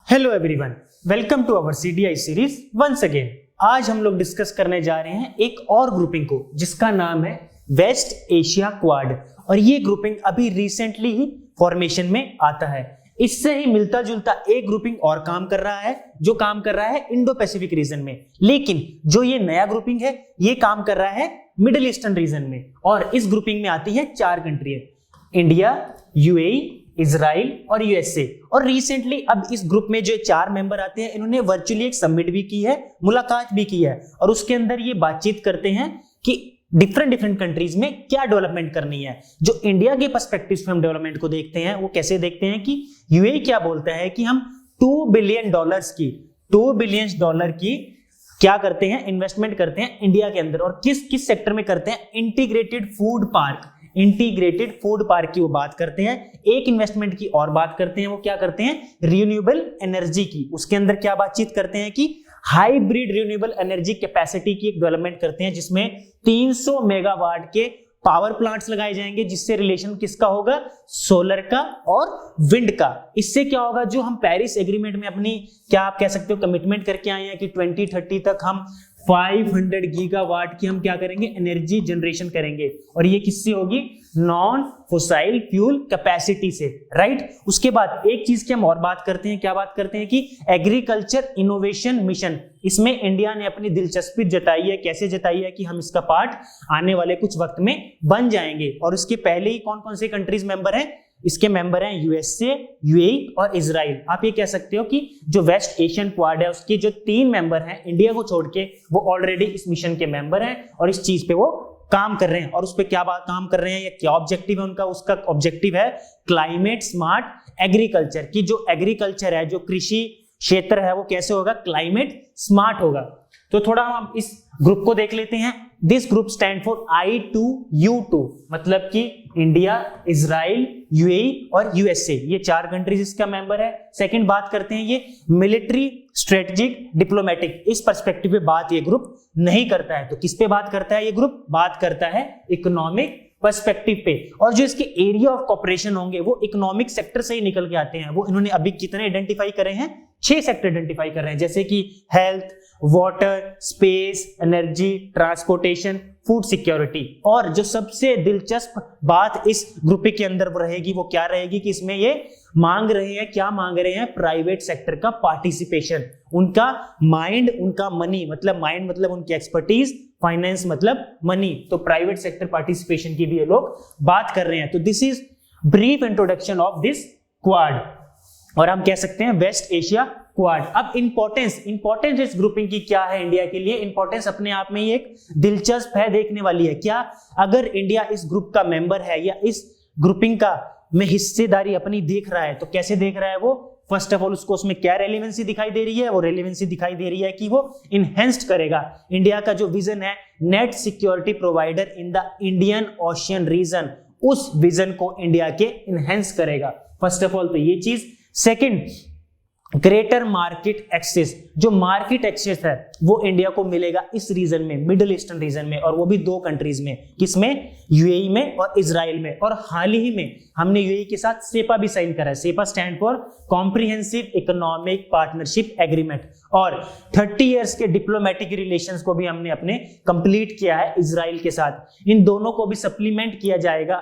Hello everyone, welcome to our CDI series once again. आज हम लोग डिस्कस करने जा रहे हैं एक और ग्रुपिंग को जिसका नाम है वेस्ट एशिया क्वाड। और ये ग्रुपिंग अभी रिसेंटली ही फॉर्मेशन में आता है। इससे ही मिलता जुलता एक ग्रुपिंग और काम कर रहा है जो काम कर रहा है इंडो पैसिफिक रीजन में, लेकिन जो ये नया ग्रुपिंग है ये काम कर रहा है मिडिल ईस्टर्न रीजन में। और इस ग्रुपिंग में आती है 4 कंट्री है, इंडिया, यूएई, इजराइल और यूएसए। और रिसेंटली अब इस ग्रुप में जो 4 मेंबर आते हैं इन्होंने वर्चुअली एक समिट भी की है, मुलाकात भी की है, और उसके अंदर ये बातचीत करते हैं कि डिफरेंट कंट्रीज में क्या डेवलपमेंट करनी है। जो इंडिया के पर्सपेक्टिव से हम डेवलपमेंट को देखते हैं वो कैसे देखते हैं कि यूएई क्या बोलता है कि हम $2 बिलियन की क्या करते हैं, इन्वेस्टमेंट करते हैं इंडिया के अंदर। और किस किस सेक्टर में करते हैं, इंटीग्रेटेड फूड पार्क की वो बात करते हैं। एक इन्वेस्टमेंट की और बात करते हैं, वो क्या करते हैं, रिन्यूएबल एनर्जी की। उसके अंदर क्या बातचीत करते हैं कि हाइब्रिड रिन्यूएबल एनर्जी कैपेसिटी की एक डेवलपमेंट करते हैं जिसमें 300 मेगावाट के पावर प्लांट्स लगाए जाएंगे, जिससे रिलेशन किसका होगा, सोलर का और विंड का। इससे क्या होगा, जो हम पेरिस एग्रीमेंट में अपनी क्या आप कह सकते हो कमिटमेंट करके आए हैं कि 2030 तक हम 500 गीगावाट की हम क्या करेंगे, एनर्जी जनरेशन करेंगे। और ये किससे होगी, नॉन फोसाइल फ्यूल कैपेसिटी से, राइट। उसके बाद एक चीज की हम और बात करते हैं, क्या बात करते हैं कि एग्रीकल्चर इनोवेशन मिशन। इसमें इंडिया ने अपनी दिलचस्पी जताई है। कैसे जताई है कि हम इसका पार्ट आने वाले कुछ वक्त में बन जाएंगे। और इसके पहले ही कौन कौन से कंट्रीज मेंबर हैं, इसके मेंबर हैं यूएसए, यूएई और इजराइल। आप ये कह सकते हो कि जो वेस्ट एशियन क्वाड है उसके जो 3 मेंबर हैं इंडिया को छोड़ के, वो ऑलरेडी इस मिशन के मेंबर हैं और इस चीज पे वो काम कर रहे हैं। और उस पे क्या बात काम कर रहे हैं, ये क्या ऑब्जेक्टिव है उनका, उसका ऑब्जेक्टिव है क्लाइमेट स्मार्ट एग्रीकल्चर की। जो एग्रीकल्चर है, जो कृषि क्षेत्र है, वो कैसे होगा, क्लाइमेट स्मार्ट होगा। तो थोड़ा हम इस ग्रुप को देख लेते हैं। This group stand for I2U2, मतलब कि इंडिया, इजराइल, यूएई और यूएसए, ये 4 कंट्रीज इसका मेंबर है। सेकंड बात करते हैं ये मिलिट्री, स्ट्रेटेजिक, डिप्लोमेटिक, इस पर्सपेक्टिव पे बात ये ग्रुप नहीं करता है। तो किस पे बात करता है ये ग्रुप, बात करता है इकोनॉमिक पर्सपेक्टिव पे। और जो इसके एरिया ऑफ कॉपरेशन होंगे वो इकोनॉमिक सेक्टर से ही निकल के आते हैं। वो इन्होंने अभी कितने आइडेंटिफाई करे हैं, 6 सेक्टर आइडेंटिफाई कर रहे हैं, जैसे कि health, water, space, energy, transportation, food security. और जो सबसे दिलचस्प बात इस ग्रुप के अंदर रहेगी वो क्या रहेगी कि इसमें ये मांग रहे हैं, क्या मांग रहे हैं, प्राइवेट सेक्टर का पार्टिसिपेशन। उनका माइंड, उनका मनी, मतलब माइंड मतलब उनकी एक्सपर्टीज, फाइनेंस मतलब मनी। तो प्राइवेट सेक्टर पार्टिसिपेशन की भी ये लोग बात कर रहे हैं। तो this is brief introduction of this quad, और हम कह सकते हैं वेस्ट एशिया क्वाड। अब इंपॉर्टेंस इस ग्रुपिंग की क्या है इंडिया के लिए, इंपॉर्टेंस अपने आप में ही एक दिलचस्प है, देखने वाली है। क्या अगर इंडिया इस ग्रुप का मेंबर है या इस ग्रुपिंग का में हिस्सेदारी अपनी देख रहा है, तो कैसे देख रहा है वो, फर्स्ट ऑफ ऑल उसको उसमें क्या रेलेवेंसी दिखाई दे रही है, वो रेलेवेंसी दिखाई दे रही है कि वो इनहेंस्ड करेगा इंडिया का जो विजन है, net security provider in the Indian Ocean region, उस विजन को इंडिया के इनहेंस करेगा। फर्स्ट ऑफ ऑल तो ये चीज। सेकंड, ग्रेटर मार्केट एक्सेस, जो मार्केट एक्सेस है वो इंडिया को मिलेगा इस रीजन में, मिडिल ईस्टर्न रीजन में, और वो भी 2 कंट्रीज में, किसमें, यूएई में और इजराइल में। और हाल ही में हमने यूएई के साथ सेपा भी साइन करा है। CEPA stand for comprehensive economic partnership agreement. और 30 इयर्स के डिप्लोमेटिक रिलेशंस को भी हमने अपने कंप्लीट किया है इजराइल के साथ। इन दोनों को भी सप्लीमेंट किया जाएगा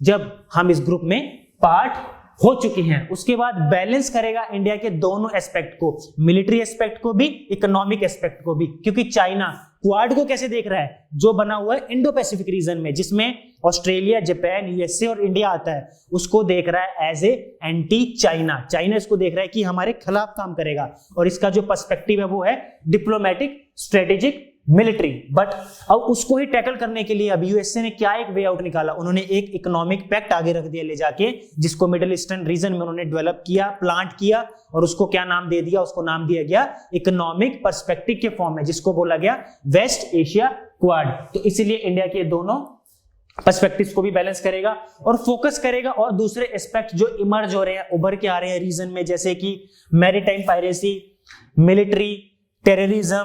जब हम इस ग्रुप में पार्ट हो चुके हैं। उसके बाद बैलेंस करेगा इंडिया के दोनों एस्पेक्ट को, मिलिट्री एस्पेक्ट को भी, इकोनॉमिक एस्पेक्ट को भी। क्योंकि चाइना क्वाड को कैसे देख रहा है, जो बना हुआ है इंडो पैसिफिक रीजन में, जिसमें ऑस्ट्रेलिया, जापान, यूएसए और इंडिया आता है, उसको देख रहा है as a anti China. China इसको देख रहा है कि हमारे खिलाफ काम करेगा, और इसका जो पर्सपेक्टिव है वो है डिप्लोमेटिक, स्ट्रेटेजिक, मिलिट्री। बट अब उसको ही टैकल करने के लिए अब यूएसए ने क्या एक वे आउट निकाला, उन्होंने एक इकोनॉमिक पैक्ट आगे रख दिया ले जाके, जिसको मिडिल ईस्टर्न रीजन में उन्होंने डेवलप किया, प्लांट किया, और उसको क्या नाम दे दिया, उसको नाम दिया गया इकोनॉमिक पर्सपेक्टिव के फॉर्म में, जिसको बोला गया वेस्ट एशिया क्वाड। तो इसीलिए इंडिया के दोनों पर्सपेक्टिव्स को भी बैलेंस करेगा और फोकस करेगा। और दूसरे एस्पेक्ट जो इमर्ज हो रहे हैं, उभर के आ रहे हैं रीजन में, जैसे कि maritime piracy, military, terrorism,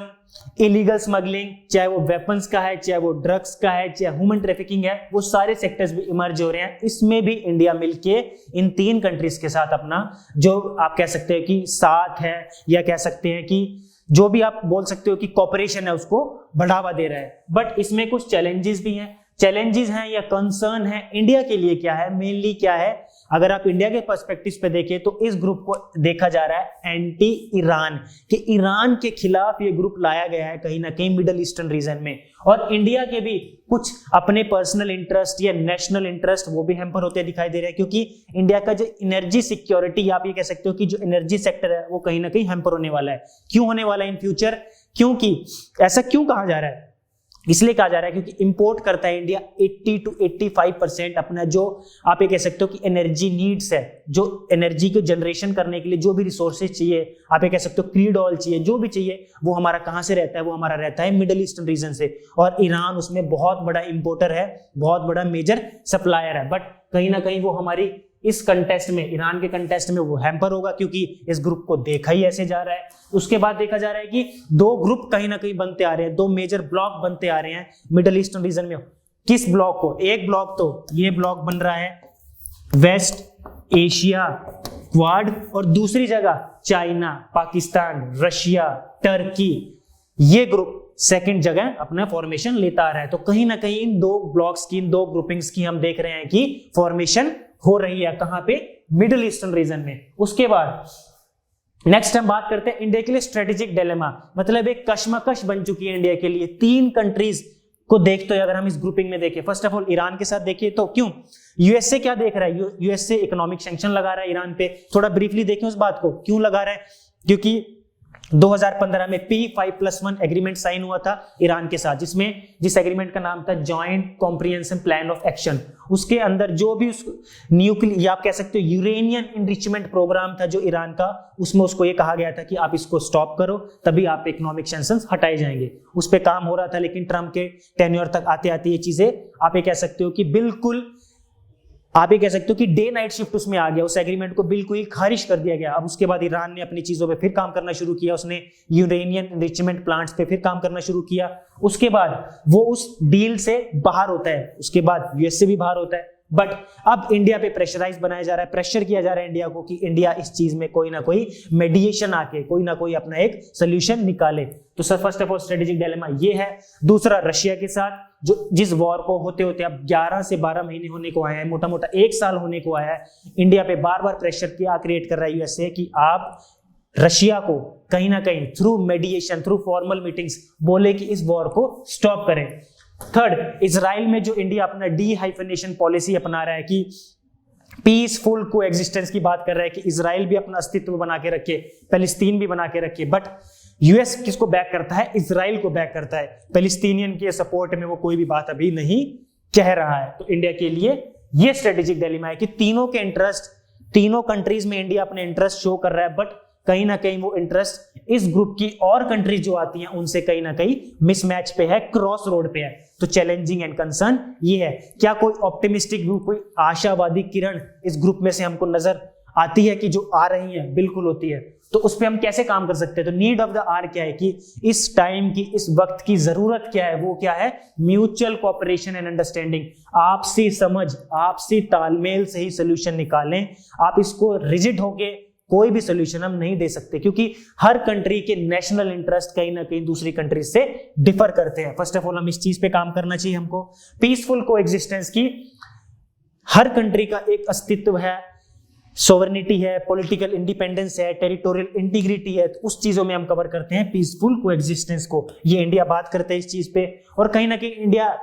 illegal smuggling, चाहे वो वेपन्स का है, चाहे वो ड्रग्स का है, चाहे ह्यूमन ट्रैफिकिंग है, वो सारे सेक्टर्स भी इमर्ज हो रहे हैं। इसमें भी इंडिया मिलके इन 3 कंट्रीज के साथ अपना जो आप कह सकते हैं कि साथ है, या कह सकते हैं कि जो भी आप बोल सकते हो कि कॉपरेशन है, उसको बढ़ावा दे रहा है। बट इसमें कुछ चैलेंजेस भी हैं। चैलेंजेस हैं या कंसर्न है इंडिया के लिए क्या है, मेनली क्या है, अगर आप इंडिया के पर्सपेक्टिव पे देखें तो इस ग्रुप को देखा जा रहा है एंटी ईरान, कि ईरान के खिलाफ ये ग्रुप लाया गया है कहीं ना कहीं मिडल ईस्टर्न रीजन में। और इंडिया के भी कुछ अपने पर्सनल इंटरेस्ट या नेशनल इंटरेस्ट वो भी हैम्पर होते दिखाई दे रहे हैं, क्योंकि इंडिया का जो एनर्जी सिक्योरिटी, आप ये कह सकते हो कि जो एनर्जी सेक्टर है वो कहीं ना कहीं हैम्पर होने वाला है। क्यों होने वाला है इन फ्यूचर, क्योंकि ऐसा क्यों कहा जा रहा है, इसलिए कहा जा रहा है क्योंकि इंपोर्ट करता है इंडिया 80 to 85% अपना जो आप ये कह सकते हो कि एनर्जी नीड्स है, जो एनर्जी को जनरेशन करने के लिए जो भी रिसोर्सेज चाहिए, आप ये कह सकते हो क्रूड ऑयल चाहिए, जो भी चाहिए, वो हमारा कहाँ से रहता है, वो हमारा रहता है मिडिल ईस्टर्न रीजन से। और ईरान उसमें बहुत बड़ा इंपोर्टर है, बहुत बड़ा मेजर सप्लायर है। बट कहीं ना कहीं वो हमारी इस कंटेस्ट में, ईरान के कंटेस्ट में वो हैम्पर होगा, क्योंकि इस ग्रुप को देखा ही ऐसे जा रहा है। उसके बाद देखा जा रहा है कि 2 ग्रुप कहीं ना कहीं बनते आ रहे हैं, 2 मेजर ब्लॉक बनते आ रहे हैं मिडिल ईस्टर्न रीजन में। किस ब्लॉक को, एक ब्लॉक तो ये ब्लॉक बन रहा है वेस्ट एशिया क्वाड, और दूसरी जगह चाइना, पाकिस्तान, रशिया, टर्की, ये ग्रुप सेकंड जगह अपना फॉर्मेशन लेता आ रहा है। तो कहीं ना कहीं इन 2 ब्लॉक्स की, इन 2 ग्रुपिंग्स की हम देख रहे हैं कि फॉर्मेशन हो रही है कहां पे, मिडिल ईस्टर्न रीजन में। उसके बाद नेक्स्ट हम बात करते हैं इंडिया के लिए स्ट्रेटेजिक डिलेमा, मतलब एक कशमकश बन चुकी है इंडिया के लिए। 3 कंट्रीज को देखते हैं अगर हम इस ग्रुपिंग में देखें, फर्स्ट ऑफ ऑल ईरान के साथ देखिए तो क्यों, यूएसए क्या देख रहा है, यूएसए इकोनॉमिक सैंक्शन लगा रहा है ईरान पे। थोड़ा ब्रीफली देखें उस बात को, क्यों लगा रहा है, क्योंकि 2015 में P5+1 एग्रीमेंट साइन हुआ था ईरान के साथ, जिस एग्रीमेंट का नाम था joint comprehensive plan of action. उसके अंदर जो भी न्यूक्लियर या आप कह सकते हो यूरेनियम इनरिचमेंट प्रोग्राम था जो ईरान का, उसमें उसको ये कहा गया था कि आप इसको स्टॉप करो, तभी आप इकोनॉमिक सैंक्शंस हटाए जाएंगे। उस पर काम हो रहा था, लेकिन ट्रम्प के टेन्योर तक आते आते ये चीजें आप ये कह सकते हो कि बिल्कुल, आप ये कह सकते हो कि डे नाइट शिफ्ट उसमें आ गया, उस एग्रीमेंट को बिल्कुल ही खारिज कर दिया गया। अब उसके बाद ईरान ने अपनी चीजों पे फिर काम करना शुरू किया, उसने यूरेनियम एनरिचमेंट प्लांट्स पे फिर काम करना शुरू किया। उसके बाद वो उस डील से बाहर होता है, उसके बाद यूएस से भी बाहर होता है। बट अब इंडिया पे प्रेशराइज बनाया जा रहा है, प्रेशर किया जा रहा है इंडिया को कि इंडिया इस चीज में कोई ना कोई मेडिएशन आके कोई ना कोई अपना एक सोल्यूशन निकाले। तो sir first of all strategic dilemma ये है। दूसरा, रशिया के साथ जो जिस वॉर को होते होते अब 11 से 12 महीने होने को आया है, मोटा मोटा 1 साल होने को आया है, इंडिया पे बार बार प्रेशर किया क्रिएट कर रहा है यूएसए कि आप रशिया को कहीं ना कहीं थ्रू मेडिएशन, थ्रू फॉर्मल मीटिंग्स बोले कि इस वॉर को स्टॉप करें। थर्ड, इजराइल में जो इंडिया अपना डीहाइफनेशन पॉलिसी अपना रहा है कि पीसफुल को एग्जिस्टेंस की बात कर रहा है कि इजराइल भी अपना अस्तित्व बना के रखे, पैलेस्तीन भी बना के रखे। बट यूएस किसको बैक करता है, इजराइल को बैक करता है। पैलेस्टीनियन के सपोर्ट में वो कोई भी बात अभी नहीं कह रहा है। तो इंडिया के लिए ये स्ट्रेटेजिक डिलेमा है कि तीनों के इंटरेस्ट, तीनों कंट्रीज में इंडिया अपने इंटरेस्ट शो कर रहा है, बट कहीं ना कहीं वो इंटरेस्ट इस ग्रुप की और कंट्रीज जो आती हैं उनसे कहीं ना कहीं मिसमैच पे है, क्रॉस रोड पे है। तो चैलेंजिंग एंड कंसर्न ये है। क्या कोई ऑप्टिमिस्टिक व्यू, कोई आशावादी किरण इस ग्रुप में से हमको नजर आती है कि जो आ रही है? बिल्कुल होती है। तो उस पर हम कैसे काम कर सकते हैं? तो नीड ऑफ द आर क्या है कि इस टाइम की, इस वक्त की जरूरत क्या है, वो क्या है? Mutual cooperation and understanding. आपसी समझ, आपसी तालमेल से ही सोल्यूशन निकालें। आप इसको रिजिड होके कोई भी सोल्यूशन हम नहीं दे सकते, क्योंकि हर कंट्री के नेशनल इंटरेस्ट कहीं ना कहीं दूसरी कंट्री से डिफर करते हैं। फर्स्ट ऑफ ऑल हम इस चीज पे काम करना चाहिए हमको। पीसफुल कोएग्जिस्टेंस की, हर कंट्री का एक अस्तित्व है, सोवरेनिटी है, पॉलिटिकल इंडिपेंडेंस है, टेरिटोरियल इंटीग्रिटी है, तो उस चीजों में हम कवर करते हैं पीसफुल कोएग्जिस्टेंस को। ये इंडिया बात करते हैं इस चीज पे, और कहीं ना कहीं इंडिया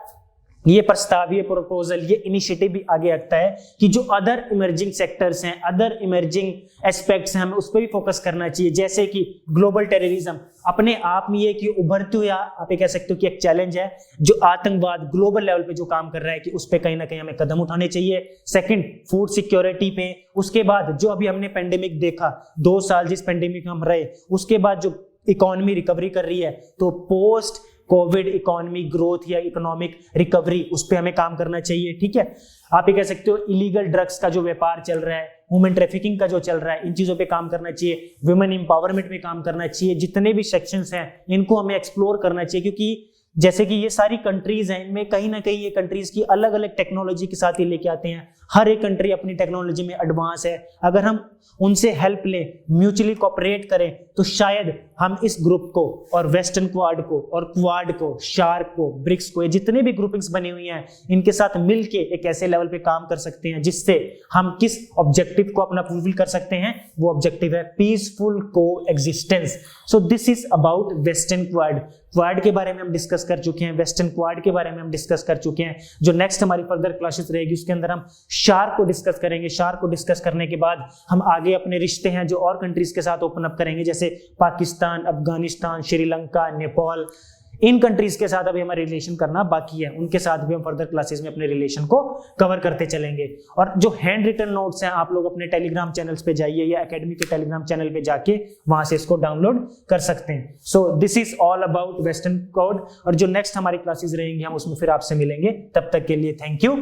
ये प्रस्ताव, ये प्रपोजल, ये इनिशिएटिव भी आगे रखता है कि जो अदर इमर्जिंग सेक्टर्स हैं, अदर इमर्जिंग एस्पेक्ट्स हैं, हमें उस पर भी फोकस करना चाहिए। जैसे कि ग्लोबल टेररिज्म अपने आप में ये कि उभरते हुए आप ये कह सकते हो कि एक चैलेंज है। जो आतंकवाद ग्लोबल लेवल पे जो काम कर रहा है कि उस पर कहीं ना कहीं हमें कदम उठाने चाहिए। सेकंड, फूड सिक्योरिटी पे। उसके बाद जो अभी हमने पेंडेमिक देखा, 2 साल जिस पेंडेमिक में हम रहे, उसके बाद जो इकोनॉमी रिकवरी कर रही है, तो पोस्ट कोविड इकोनॉमी ग्रोथ या इकोनॉमिक रिकवरी, उस पे हमें काम करना चाहिए। ठीक है, आप ये कह सकते हो इलीगल ड्रग्स का जो व्यापार चल रहा है, ह्यूमन ट्रैफिकिंग का जो चल रहा है, इन चीजों पे काम करना चाहिए, वुमेन एम्पावरमेंट पे काम करना चाहिए, जितने भी सेक्शंस हैं इनको हमें एक्सप्लोर करना चाहिए, क्योंकि जैसे कि ये सारी कंट्रीज हैं, इनमें कहीं ना कहीं ये कंट्रीज की अलग अलग टेक्नोलॉजी के साथ ये लेके आते हैं। हर एक कंट्री अपनी टेक्नोलॉजी में एडवांस है। अगर हम उनसे हेल्प लें, म्यूचुअली कोऑपरेट करें, तो शायद हम इस ग्रुप को और वेस्टर्न क्वाड को और क्वाड को, शार्क को, ब्रिक्स को, ये जितने भी ग्रुपिंग्स बनी हुई हैं, इनके साथ मिलके एक ऐसे लेवल पे काम कर सकते हैं जिससे हम किस ऑब्जेक्टिव को अपना फुलफिल कर सकते हैं। वो ऑब्जेक्टिव है पीसफुल को existence. So this is about western quad. Quad के बारे में हम डिस्कस कर चुके हैं, वेस्टर्न क्वाड के बारे में हम डिस्कस कर चुके हैं। जो नेक्स्ट हमारी फर्दर क्लासेस रहेगी उसके अंदर हम शार्क को डिस्कस करेंगे। शार्क को डिस्कस करने के बाद हम आगे अपने रिश्ते हैं जो और कंट्रीज के साथ ओपन अप करेंगे, जैसे पाकिस्तान, अफगानिस्तान, श्रीलंका, नेपाल। इन कंट्रीज के साथ अभी हमारा रिलेशन करना बाकी है, उनके साथ भी हम फर्दर क्लासेस में अपने रिलेशन को कवर करते चलेंगे। और जो हैंड रिटन नोट्स हैं, आप लोग अपने टेलीग्राम चैनल्स पे जाइए या एकेडमी के टेलीग्राम चैनल पे जाके वहां से इसको डाउनलोड कर सकते हैं। So this is all about western code. और जो नेक्स्ट हमारी क्लासेस रहेंगी हम उसमें फिर आपसे मिलेंगे। तब तक के लिए थैंक यू।